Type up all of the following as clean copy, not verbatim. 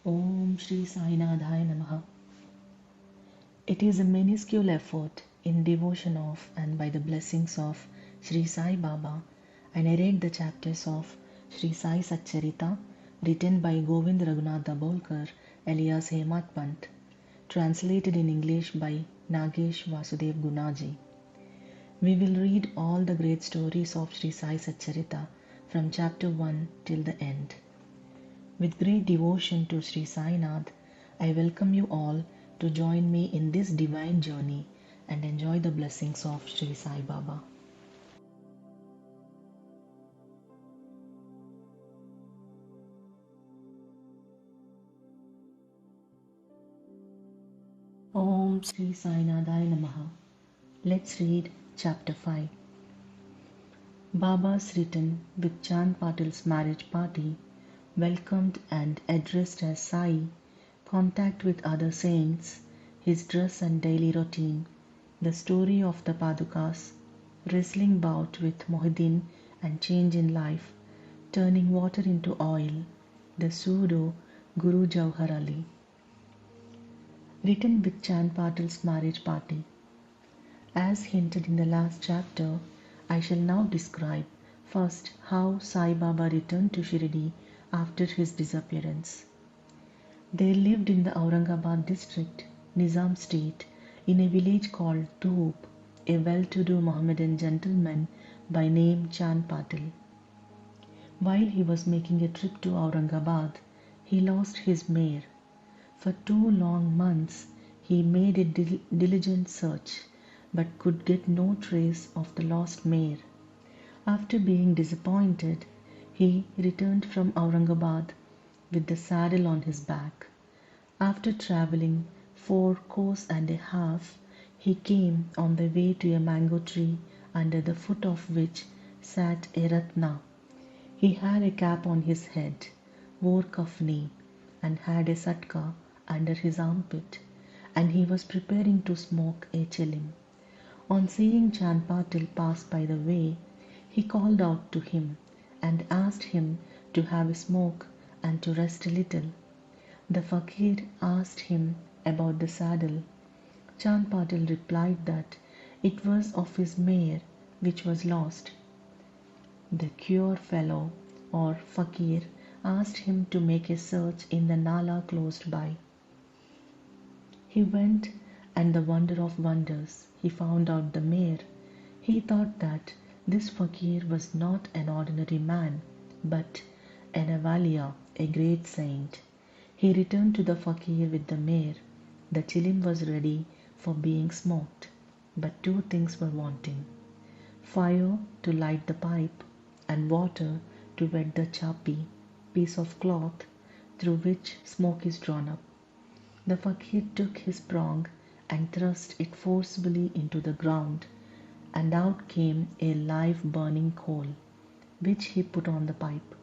Om Shri Sai Namaha. It is a minuscule effort in devotion of and by the blessings of Shri Sai Baba. I narrate the chapters of Shri Sai Satcharita written by Govind Raghunath alias Hemat Pant, translated in English by Nagesh Vasudev Gunaji. We will read all the great stories of Shri Sai Satcharita from chapter 1 till the end. With great devotion to Shri Sai Nath, I welcome you all to join me in this divine journey and enjoy the blessings of Shri Sai Baba. Om Shri Sai Namaha. Let's read chapter 5. Baba's written with Chand Patil's marriage party, welcomed and addressed as Sai, contact with other saints, his dress and daily routine, the story of the Padukas, wrestling bout with Mohideen and change in life, turning water into oil, the pseudo Guru Jauhar Ali. Written with Chand Patil's marriage party. As hinted in the last chapter, I shall now describe first how Sai Baba returned to Shirdi after his disappearance. They lived in the Aurangabad district, Nizam state, in a village called Dhoop, a well-to-do Mohammedan gentleman by name Chand Patil. While he was making a trip to Aurangabad, he lost his mare. For 2 long months he made a diligent search, but could get no trace of the lost mare. After being disappointed, he returned from Aurangabad with the saddle on his back. After travelling 4 kos and a half, he came on the way to a mango tree under the foot of which sat a Ratna. He had a cap on his head, wore kafni, and had a satka under his armpit, and he was preparing to smoke a chilim. On seeing Chand Patil pass by the way, he called out to him and asked him to have a smoke and to rest a little. The fakir asked him about the saddle. Chand Patil replied that it was of his mare which was lost. The cure fellow or fakir asked him to make a search in the nala closed by. He went, and the wonder of wonders, he found out the mare. He thought that this fakir was not an ordinary man, but an Avalia, a great saint. He returned to the fakir with the mare. The chilim was ready for being smoked, but 2 things were wanting: fire to light the pipe, and water to wet the chapi, piece of cloth through which smoke is drawn up. The fakir took his prong and thrust it forcibly into the ground, and out came a live burning coal, which he put on the pipe.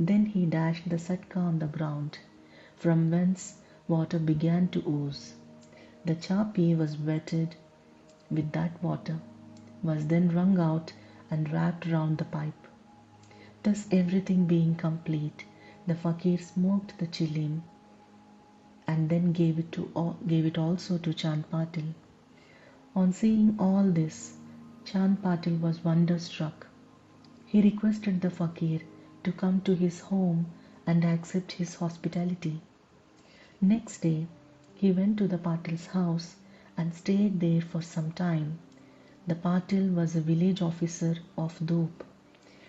Then he dashed the satka on the ground, from whence water began to ooze. The chapi was wetted with that water, was then wrung out and wrapped round the pipe. Thus everything being complete, the fakir smoked the chilim and then gave it also to Chand Patil. On seeing all this, Chand Patil was wonderstruck. He requested the fakir to come to his home and accept his hospitality. Next day, he went to the Patil's house and stayed there for some time. The Patil was a village officer of Dhoop.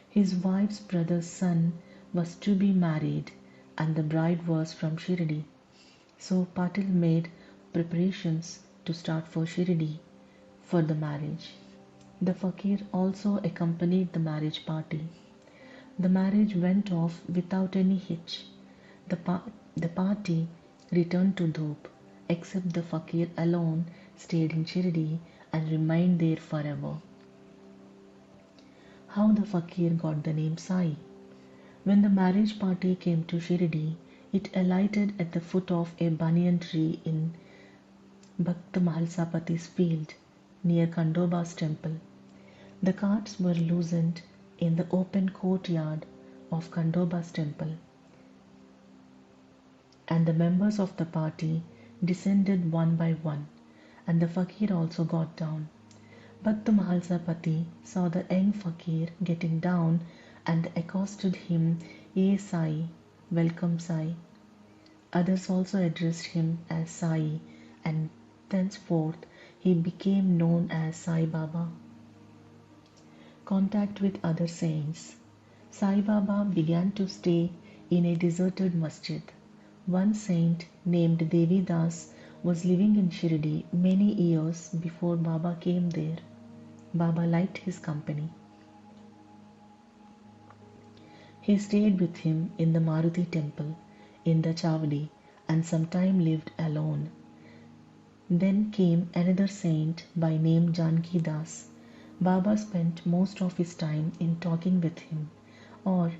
His wife's brother's son was to be married, and the bride was from Shirdi. So Patil made preparations to start for Shirdi for the marriage. The fakir also accompanied the marriage party. The marriage went off without any hitch. The party returned to Dhoop, except the fakir alone stayed in Shirdi and remained there forever. How the fakir got the name Sai? When the marriage party came to Shirdi, it alighted at the foot of a banyan tree in Bhakt Mahalsapati's field near Khandoba's temple. The carts were loosened in the open courtyard of Khandoba's temple, and the members of the party descended one by one, and the fakir also got down. But the Mahalsapati saw the young fakir getting down and accosted him, "Ye Sai, welcome Sai." Others also addressed him as Sai, and thenceforth he became known as Sai Baba. Contact with other saints. Sai Baba began to stay in a deserted masjid. One saint named Devi Das was living in Shirdi many years before Baba came there. Baba liked his company. He stayed with him in the Maruti temple, in the Chavdi, and sometime lived alone. Then came another saint by name Janki Das. Baba spent most of his time in talking with him, or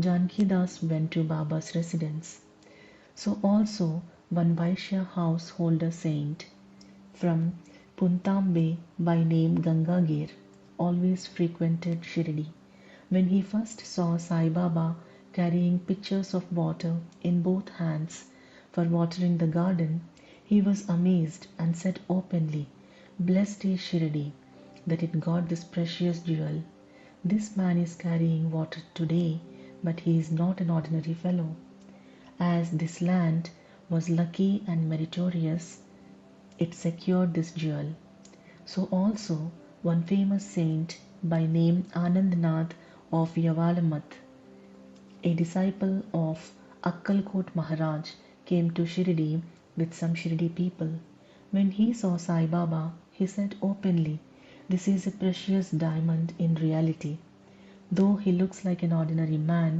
Janki Das went to Baba's residence. So also one Vaishya householder saint from Puntambe by name Gangagir always frequented Shirdi. When he first saw Sai Baba carrying pitchers of water in both hands for watering the garden, he was amazed and said openly, "Blessed is Shirdi that it got this precious jewel. This man is carrying water today, but he is not an ordinary fellow. As this land was lucky and meritorious, it secured this jewel." So also one famous saint by name Anandnath of Yavalamath, a disciple of Akkalkot Maharaj, came to Shirdi with some Shirdi people. When he saw Sai Baba, he said openly, "This is a precious diamond in reality. Though he looks like an ordinary man,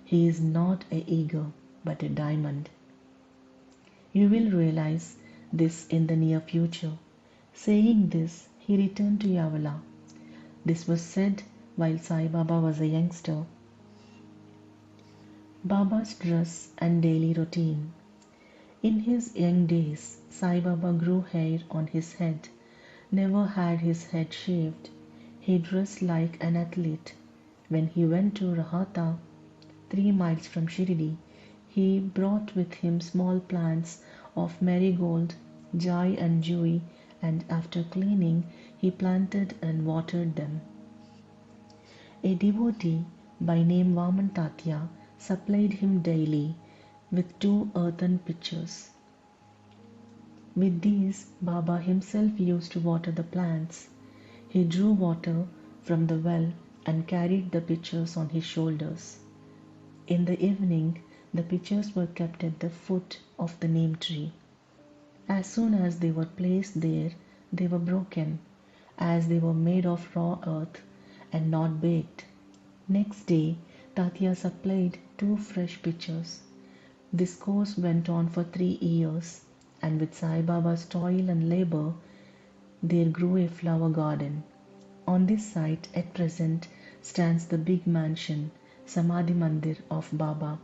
he is not a eagle, but a diamond. You will realize this in the near future." Saying this, he returned to Yavala. This was said while Sai Baba was a youngster. Baba's dress and daily routine. In his young days, Sai Baba grew hair on his head, never had his head shaved. He dressed like an athlete. When he went to Rahata, 3 miles from Shirdi, he brought with him small plants of marigold, jai and jui, and after cleaning, he planted and watered them. A devotee by name Vaman Tatya supplied him daily with 2 earthen pitchers. With these, Baba himself used to water the plants. He drew water from the well and carried the pitchers on his shoulders. In the evening, the pitchers were kept at the foot of the neem tree. As soon as they were placed there, they were broken, as they were made of raw earth and not baked. Next day, Tatya supplied 2 fresh pitchers. This course went on for 3 years, and with Sai Baba's toil and labor, there grew a flower garden. On this site at present stands the big mansion, Samadhi Mandir of Baba,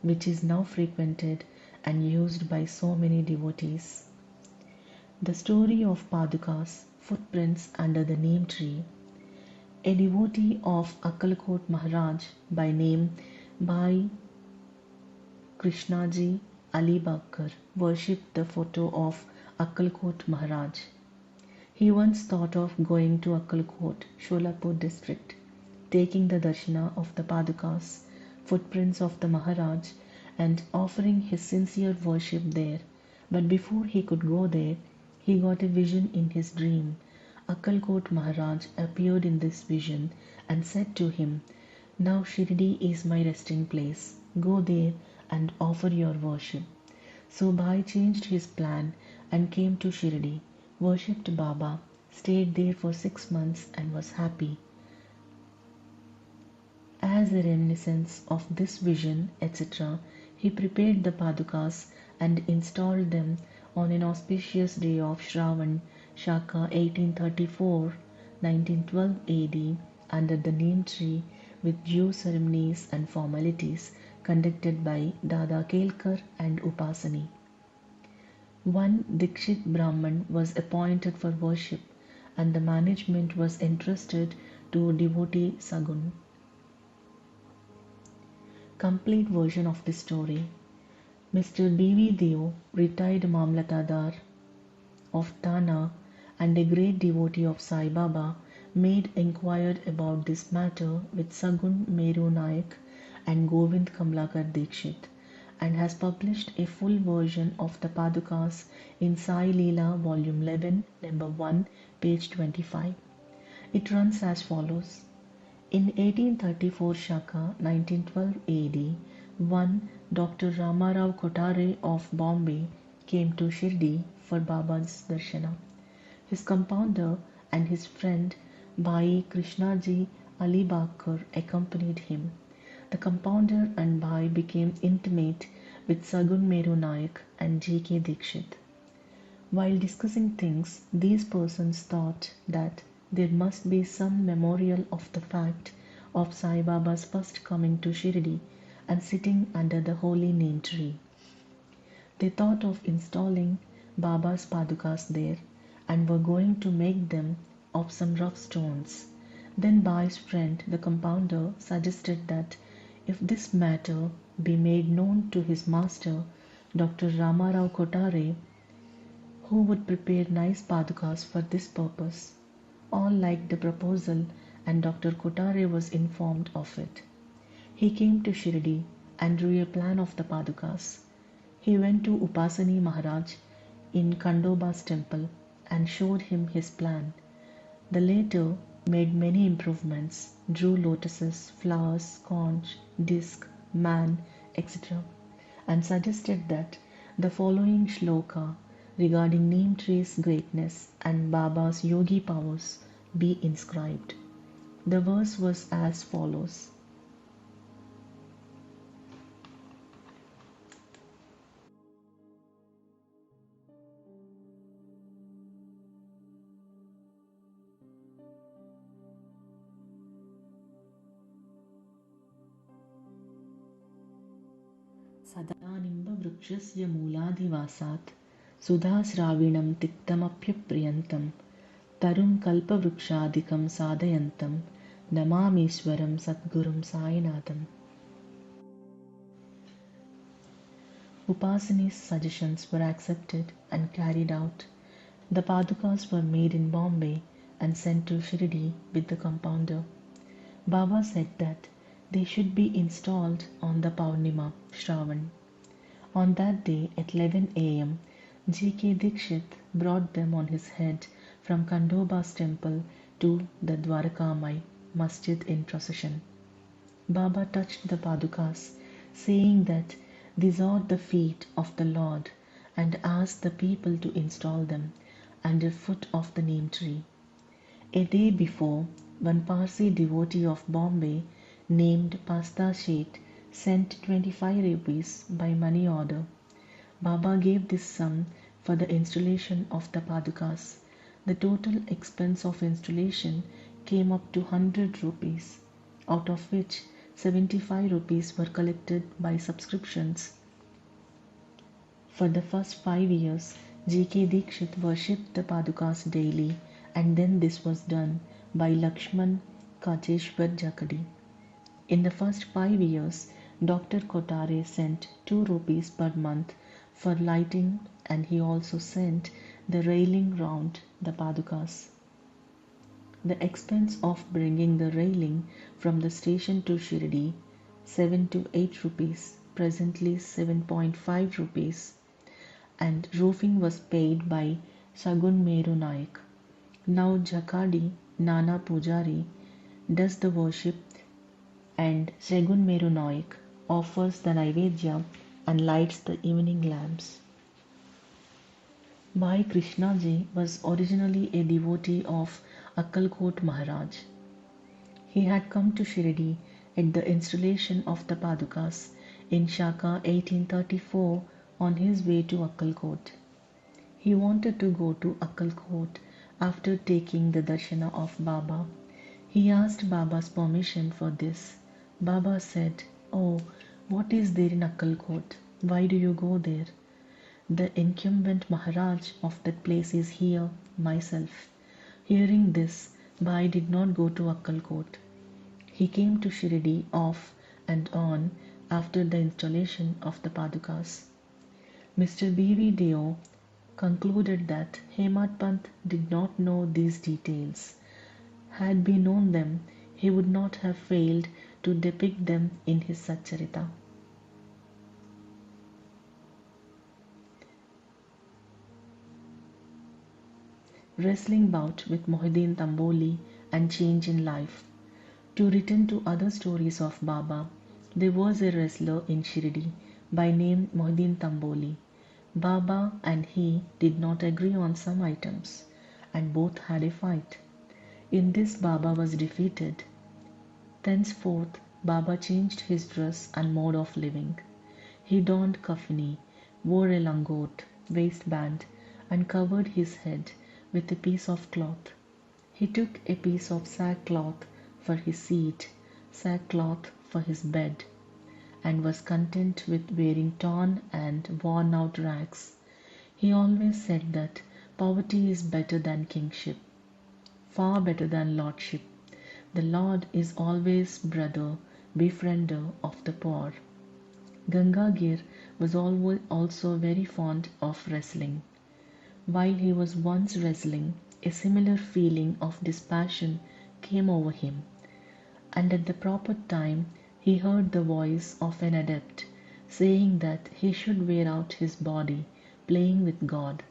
which is now frequented and used by so many devotees. The story of Padukas, footprints under the neem tree. A devotee of Akkalkot Maharaj by name Bhai Krishnaji Ali Bakkar worshipped the photo of Akkalkot Maharaj. He once thought of going to Akkalkot, Sholapur district, taking the darshana of the Padukas, footprints of the Maharaj, and offering his sincere worship there. But before he could go there, he got a vision in his dream. Akkalkot Maharaj appeared in this vision and said to him, "Now Shirdi is my resting place. Go there and offer your worship." So Bhai changed his plan and came to Shirdi, worshipped Baba, stayed there for 6 months and was happy. As a reminiscence of this vision, etc., he prepared the Padukas and installed them on an auspicious day of Shravan, Shaka 1834-1912 AD under the neem tree with due ceremonies and formalities conducted by Dada Kelkar and Upasani. One Dikshit Brahman was appointed for worship, and the management was entrusted to devotee Sagun. Complete version of the story. Mr. D.V. Deo, retired Mamlatadar of Thana and a great devotee of Sai Baba, made inquired about this matter with Sagun Meru Naik and Govind Kamlakar Dikshit, and has published a full version of the Padukas in Sai Leela Volume 11, Number 1, page 25. It runs as follows. In 1834 Shaka, 1912 AD, one Dr. Ramarao Kotare of Bombay came to Shirdi for Baba's darshana. His compounder and his friend Bhai Krishnaji Alibakar accompanied him. The compounder and Bhai became intimate with Sagun Meru Naik and G.K. Dikshit. While discussing things, these persons thought that there must be some memorial of the fact of Sai Baba's first coming to Shirdi and sitting under the holy neem tree. They thought of installing Baba's Padukas there and were going to make them of some rough stones. Then Bai's friend, the compounder, suggested that if this matter be made known to his master, Dr. Ramarao Kotare, who would prepare nice Padukas for this purpose. All liked the proposal, and Dr. Kotare was informed of it. He came to Shirdi and drew a plan of the Padukas. He went to Upasani Maharaj in Khandoba's temple and showed him his plan. The latter made many improvements, drew lotuses, flowers, conch, disc, man, etc., and suggested that the following shloka regarding neem tree's greatness and Baba's yogi powers be inscribed. The verse was as follows. सदानिम्बवृक्षस्य मूलाधिवासात् सुधाश्राविणं तिक्तमप्यप्रियन्तं तरुं कल्पवृक्षादिकं साधयन्तं नमामीश्वरं सद्गुरुं साईनाथम्. Upasani's suggestions were accepted and carried out. The Padukas were made in Bombay and sent to Shirdi with the compounder. Baba said that they should be installed on the Paurnima, Shravan. On that day at 11 a.m., G.K. Dikshit brought them on his head from Khandoba's temple to the Dwarakamai masjid in procession. Baba touched the Padukas, saying that these are the feet of the Lord, and asked the people to install them under foot of the neem tree. A day before, one Parsi devotee of Bombay named Pasta Sheth sent 25 rupees by money order. Baba gave this sum for the installation of the Padukas. The total expense of installation came up to 100 rupees, out of which 75 rupees were collected by subscriptions. For the first 5 years, G.K. Dikshit worshipped the Padukas daily, and then this was done by Lakshman Kacheshwar Jakadi. In the first 5 years, Dr. Kotare sent 2 rupees per month for lighting, and he also sent the railing round the Padukas. The expense of bringing the railing from the station to Shirdi, 7 to 8 rupees, presently 7.5 rupees, and roofing was paid by Sagun Meru Naik. Now Jakadi Nana Pujari does the worship, and Sagun Meru Naik offers the Naivedya and lights the evening lamps. Bhai Krishnaji was originally a devotee of Akkalkot Maharaj. He had come to Shirdi at the installation of the Padukas in Shaka 1834 on his way to Akkalkot. He wanted to go to Akkalkot after taking the darshana of Baba. He asked Baba's permission for this. Baba said, "Oh, what is there in Akkalkot? Why do you go there? The incumbent Maharaj of that place is here, myself." Hearing this, Bhai did not go to Akkalkot. He came to Shirdi off and on after the installation of the Padukas. Mr. B.V. Deo concluded that Hemad Pant did not know these details. Had he known them, he would not have failed to depict them in his Satcharita. Wrestling bout with Mohideen Tamboli and change in life. To return to other stories of Baba, there was a wrestler in Shirdi by name Mohideen Tamboli. Baba and he did not agree on some items, and both had a fight. In this, Baba was defeated. Thenceforth, Baba changed his dress and mode of living. He donned kafani, wore a langot, waistband, and covered his head with a piece of cloth. He took a piece of sackcloth for his seat, sackcloth for his bed, and was content with wearing torn and worn out rags. He always said that poverty is better than kingship, far better than lordship. The Lord is always brother, befriender of the poor. Gangagir was also very fond of wrestling. While he was once wrestling, a similar feeling of dispassion came over him, and at the proper time he heard the voice of an adept saying that he should wear out his body playing with God.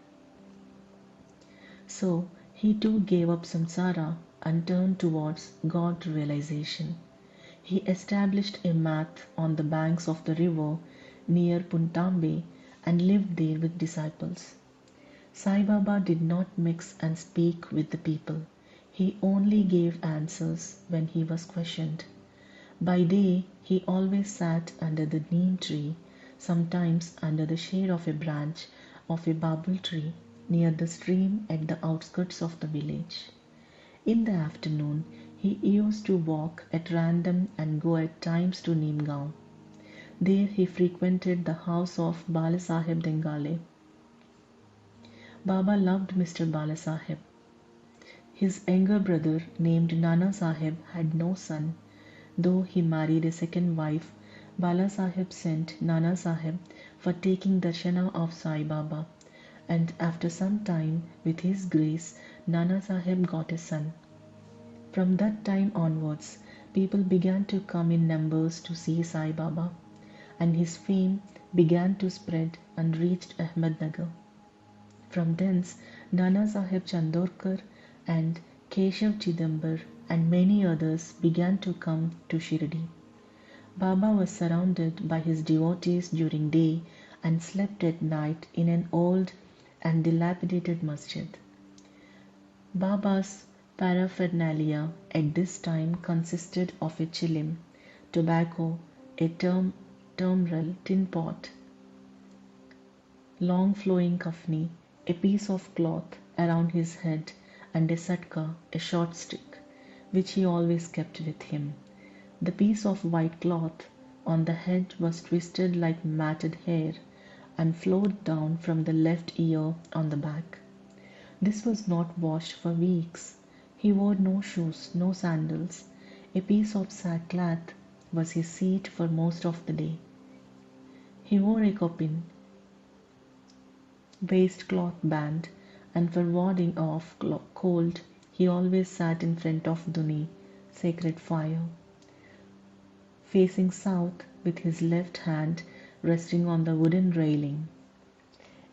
So he too gave up samsara and turned towards God realization. He established a mat on the banks of the river near Puntambe and lived there with disciples. Sai Baba did not mix and speak with the people. He only gave answers when he was questioned. By day he always sat under the neem tree, sometimes under the shade of a branch of a babul tree near the stream at the outskirts of the village. In the afternoon he used to walk at random and go at times to Neemgaon. There he frequented the house of Balasaheb Dengale. Baba loved Mr. Balasaheb. His younger brother named Nana Saheb had no son. Though he married a second wife, Balasaheb sent Nana Saheb for taking darshana of Sai Baba, and after some time, with his grace, Nana Saheb got a son. From that time onwards, people began to come in numbers to see Sai Baba, and his fame began to spread and reached Ahmednagar. From thence, Nana Saheb Chandorkar and Keshav Chidambar and many others began to come to Shirdi. Baba was surrounded by his devotees during day and slept at night in an old and dilapidated masjid. Baba's paraphernalia at this time consisted of a chilim, tobacco, a termral tin pot, long flowing kafni, a piece of cloth around his head, and a satka, a short stick, which he always kept with him. The piece of white cloth on the head was twisted like matted hair and flowed down from the left ear on the back. This was not washed for weeks. He wore no shoes, no sandals. A piece of sackcloth was his seat for most of the day. He wore a kopin, waistcloth band, and for warding off cold, he always sat in front of Duni, sacred fire, facing south with his left hand resting on the wooden railing.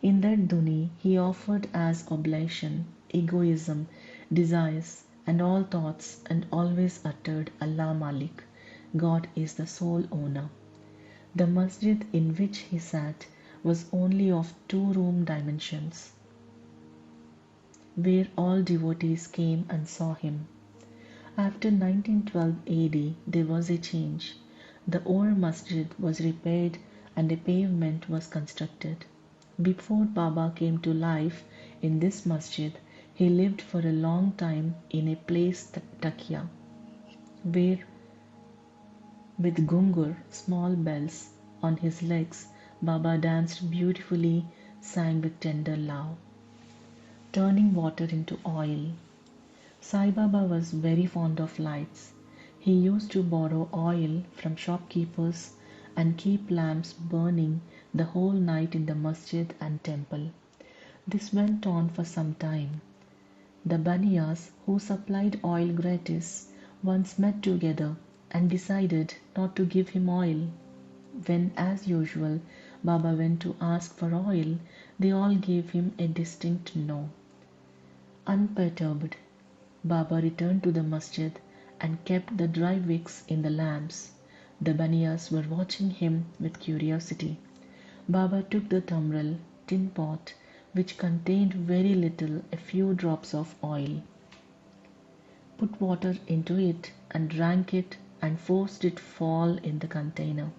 In that Duni he offered as oblation egoism, desires, and all thoughts, and always uttered Allah Malik, God is the sole owner. The masjid in which he sat was only of 2-room dimensions, where all devotees came and saw him. After 1912 AD, there was a change. The old masjid was repaired and a pavement was constructed. Before Baba came to life in this masjid, he lived for a long time in a place Takia, where with gungur, small bells, on his legs, Baba danced beautifully, sang with tender love. Turning water into oil. Sai Baba was very fond of lights. He used to borrow oil from shopkeepers and keep lamps burning the whole night in the masjid and temple. This went on for some time. The Baniyas, who supplied oil gratis, once met together and decided not to give him oil. When, as usual, Baba went to ask for oil, they all gave him a distinct no. Unperturbed, Baba returned to the masjid and kept the dry wicks in the lamps. The Baniyas were watching him with curiosity. Baba took the tamral, tin pot, which contained very little, a few drops of oil, put water into it and drank it and forced it fall in the container.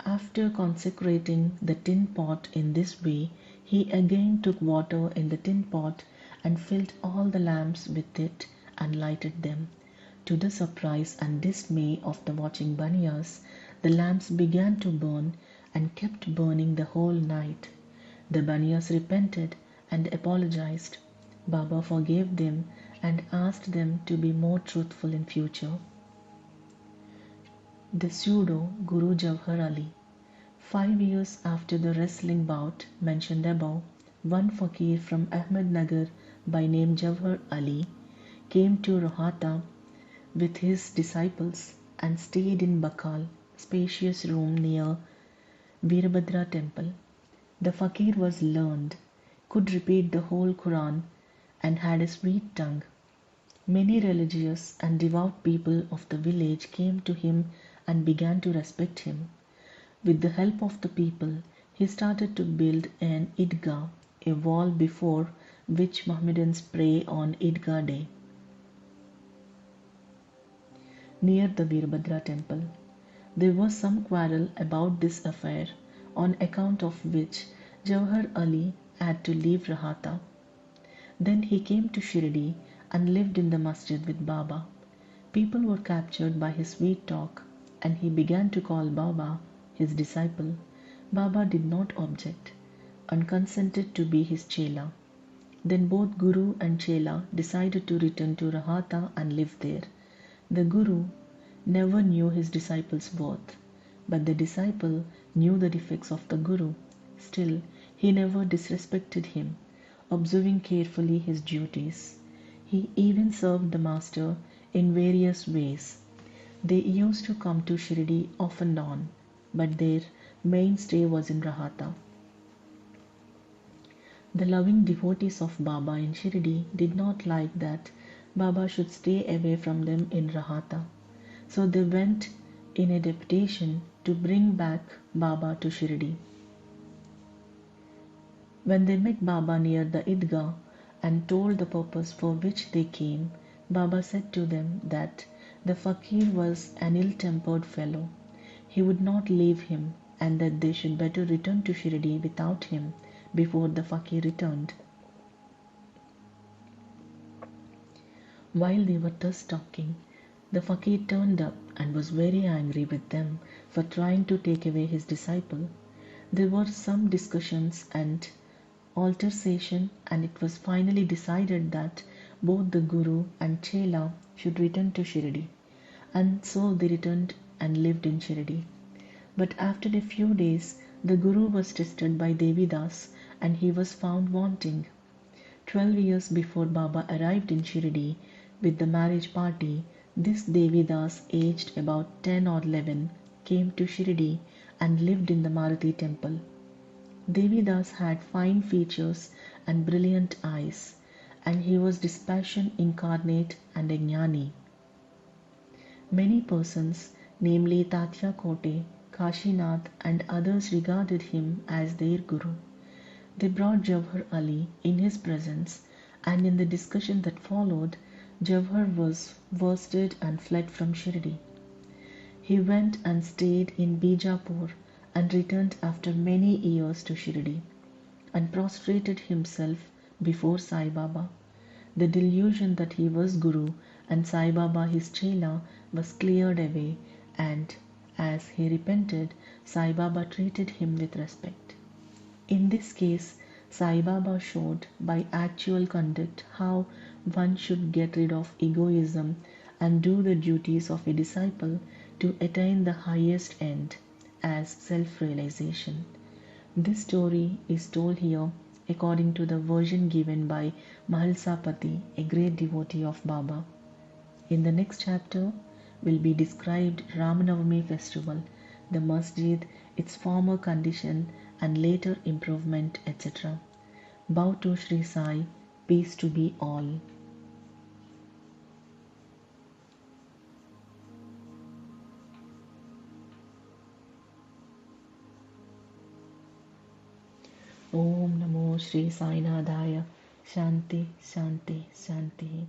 After consecrating the tin pot in this way, he again took water in the tin pot and filled all the lamps with it and lighted them. To the surprise and dismay of the watching Baniyas, the lamps began to burn and kept burning the whole night. The Baniyas repented and apologized. Baba forgave them and asked them to be more truthful in future. The pseudo Guru Jawhar Ali. 5 years after the wrestling bout mentioned above, one fakir from Ahmednagar by name Jawhar Ali came to Rohata with his disciples and stayed in Bakal, spacious room near Veerbhadra temple. The fakir was learned, could repeat the whole Quran, and had a sweet tongue. Many religious and devout people of the village came to him and began to respect him. With the help of the people, he started to build an Idgah, a wall before which Mohammedans pray on Idgah day, near the Veerbhadra temple. There was some quarrel about this affair, on account of which Jawhar Ali had to leave Rahata. Then he came to Shirdi and lived in the masjid with Baba. People were captured by his sweet talk, and he began to call Baba his disciple. Baba did not object and consented to be his chela. Then both Guru and chela decided to return to Rahata and live there. The Guru never knew his disciple's worth, but the disciple knew the defects of the Guru. Still, he never disrespected him, observing carefully his duties. He even served the master in various ways. They used to come to Shirdi off and on, but their mainstay was in Rahata. The loving devotees of Baba in Shirdi did not like that Baba should stay away from them in Rahata. So they went in a deputation to bring back Baba to Shirdi. When they met Baba near the Idgah and told the purpose for which they came, Baba said to them that the fakir was an ill-tempered fellow. He would not leave him, and that they should better return to Shirdi without him before the fakir returned. While they were thus talking, the fakir turned up and was very angry with them for trying to take away his disciple. There were some discussions and altercation, and it was finally decided that both the Guru and Chela should return to Shirdi, and so they returned and lived in Shirdi. But after a few days, the Guru was tested by Devidas and he was found wanting. 12 years before Baba arrived in Shirdi with the marriage party, this Devidas, aged about 10 or 11, came to Shirdi and lived in the Maruti temple. Devidas had fine features and brilliant eyes, and he was dispassion incarnate and a jnani. Many persons, namely Tatya Kote, Kashinath and others regarded him as their guru. They brought Jawhar Ali in his presence, and in the discussion that followed, Jawhar was worsted and fled from Shirdi. He went and stayed in Bijapur and returned after many years to Shirdi and prostrated himself before Sai Baba. The delusion that he was Guru and Sai Baba his Chela was cleared away, and as he repented, Sai Baba treated him with respect. In this case, Sai Baba showed by actual conduct how one should get rid of egoism and do the duties of a disciple to attain the highest end as self-realization. This story is told here according to the version given by Mahalsapati, a great devotee of Baba. In the next chapter will be described Ramanavami festival, the masjid, its former condition and later improvement, etc. Bow to Shri Sai, peace to be all. Om Namo Shri Sai Nadaya. Shanti, Shanti, Shanti.